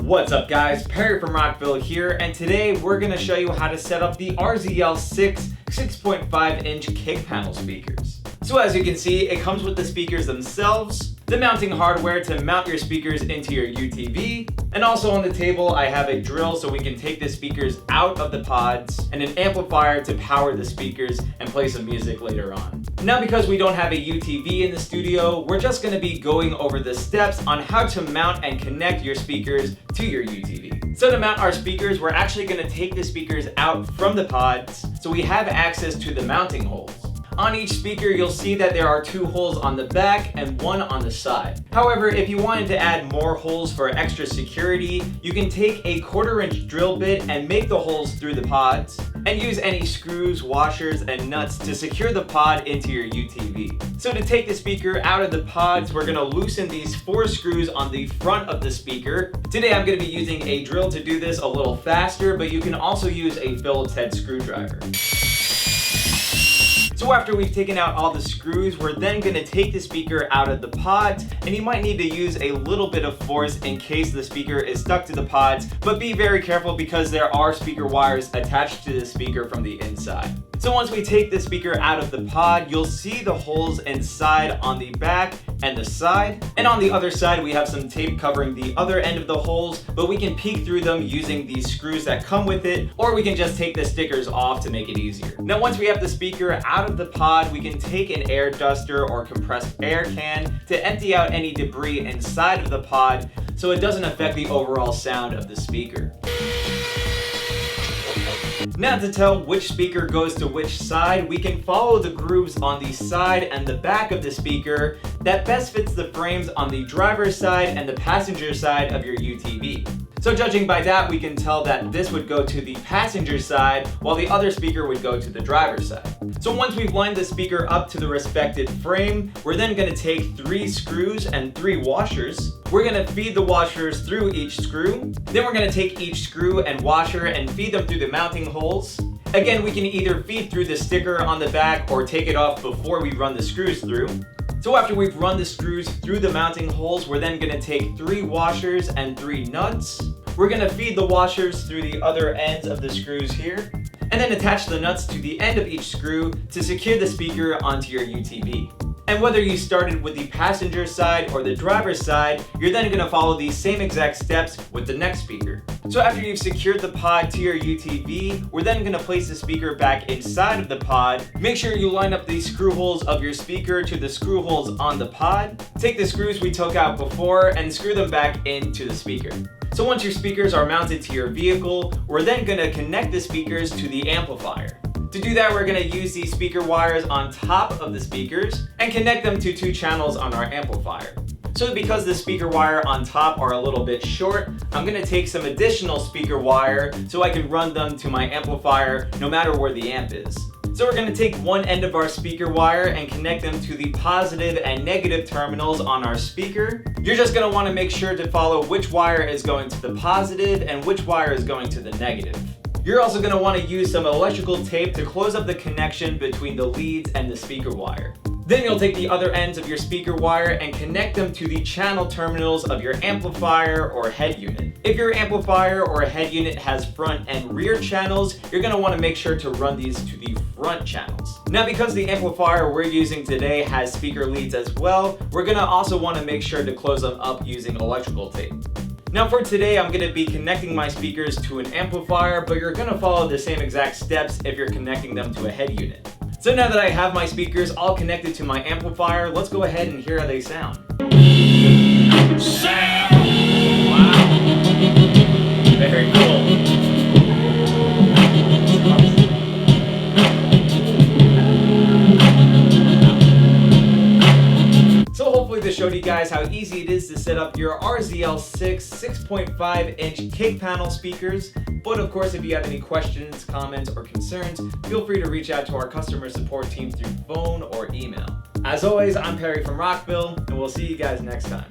What's up guys, Perry from Rockville here, and today we're going to show you how to set up the RZL6 6.5 inch kick panel speakers. So as you can see, it comes with the speakers themselves, the mounting hardware to mount your speakers into your UTV, and also on the table I have a drill so we can take the speakers out of the pods, and an amplifier to power the speakers and play some music later on. Now because we don't have a UTV in the studio, we're just going to be going over the steps on how to mount and connect your speakers to your UTV. So to mount our speakers, we're actually going to take the speakers out from the pods so we have access to the mounting holes. On each speaker, you'll see that there are 2 holes on the back and 1 on the side. However, if you wanted to add more holes for extra security, you can take a 1/4 inch drill bit and make the holes through the pods, and use any screws, washers, and nuts to secure the pod into your UTV. So to take the speaker out of the pods, we're going to loosen these 4 screws on the front of the speaker. Today I'm going to be using a drill to do this a little faster, but you can also use a Phillips head screwdriver. So after we've taken out all the screws, we're then going to take the speaker out of the pods, and you might need to use a little bit of force in case the speaker is stuck to the pods, but be very careful because there are speaker wires attached to the speaker from the inside. So once we take the speaker out of the pod, you'll see the holes inside on the back and the side. And on the other side, we have some tape covering the other end of the holes, but we can peek through them using these screws that come with it, or we can just take the stickers off to make it easier. Now once we have the speaker out of the pod, we can take an air duster or compressed air can to empty out any debris inside of the pod so it doesn't affect the overall sound of the speaker. Now to tell which speaker goes to which side, we can follow the grooves on the side and the back of the speaker that best fits the frames on the driver's side and the passenger side of your UTV. So judging by that, we can tell that this would go to the passenger side while the other speaker would go to the driver's side. So once we've lined the speaker up to the respective frame, we're then going to take 3 screws and 3 washers. We're going to feed the washers through each screw. Then we're going to take each screw and washer and feed them through the mounting holes. Again, we can either feed through the sticker on the back or take it off before we run the screws through. So after we've run the screws through the mounting holes, we're then going to take 3 washers and 3 nuts. We're going to feed the washers through the other ends of the screws here, and then attach the nuts to the end of each screw to secure the speaker onto your UTV. And whether you started with the passenger side or the driver's side, you're then going to follow these same exact steps with the next speaker. So after you've secured the pod to your UTV, we're then going to place the speaker back inside of the pod. Make sure you line up the screw holes of your speaker to the screw holes on the pod. Take the screws we took out before and screw them back into the speaker. So once your speakers are mounted to your vehicle, we're then going to connect the speakers to the amplifier. To do that, we're going to use these speaker wires on top of the speakers and connect them to 2 channels on our amplifier. So because the speaker wire on top are a little bit short, I'm going to take some additional speaker wire so I can run them to my amplifier no matter where the amp is. So we're going to take one end of our speaker wire and connect them to the positive and negative terminals on our speaker. You're just going to want to make sure to follow which wire is going to the positive and which wire is going to the negative. You're also going to want to use some electrical tape to close up the connection between the leads and the speaker wire. Then you'll take the other ends of your speaker wire and connect them to the channel terminals of your amplifier or head unit. If your amplifier or head unit has front and rear channels, you're going to want to make sure to run these to the front channels. Now because the amplifier we're using today has speaker leads as well, we're going to also want to make sure to close them up using electrical tape. Now for today, I'm going to be connecting my speakers to an amplifier, but you're going to follow the same exact steps if you're connecting them to a head unit. So now that I have my speakers all connected to my amplifier, let's go ahead and hear how they sound. Wow. Very cool. So hopefully this showed you guys how easy it is to set up your RZL6 6.5 inch kick panel speakers. But of course, if you have any questions, comments, or concerns, feel free to reach out to our customer support team through phone or email. As always, I'm Perry from Rockville, and we'll see you guys next time.